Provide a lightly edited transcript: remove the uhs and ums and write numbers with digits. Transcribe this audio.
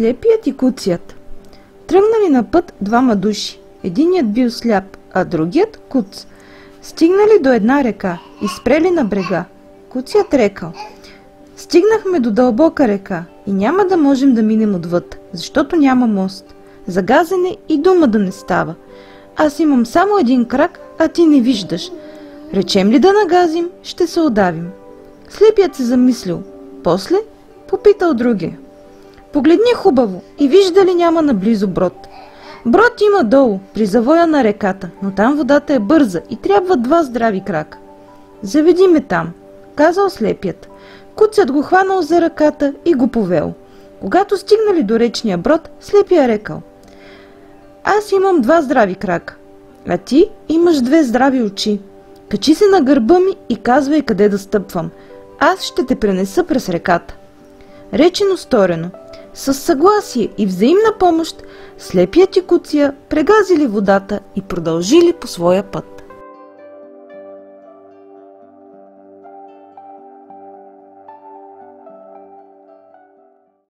Слепият и куцият. Тръгнали на път двама души. Единият бил сляп, а другият куц. Стигнали до една река и спрели на брега. Куцият рекал: стигнахме до дълбока река и няма да можем да минем отвъд, защото няма мост. За газене и дума да не става. Аз имам само един крак, а ти не виждаш. Речем ли да нагазим, ще се удавим. Слепият се замислил. После попитал другия: погледни хубаво и виж дали няма наблизо брод. Брод има долу, при завоя на реката, но там водата е бърза и трябва два здрави крака. Заведи ме там, казал слепият. Куцът го хванал за ръката и го повел. Когато стигнали до речния брод, слепия рекал: аз имам два здрави крака, а ти имаш две здрави очи. Качи се на гърба ми и казвай къде да стъпвам. Аз ще те пренеса през реката. Речено сторено. С съгласие и взаимна помощ, слепият и куция прегазили водата и продължили по своя път.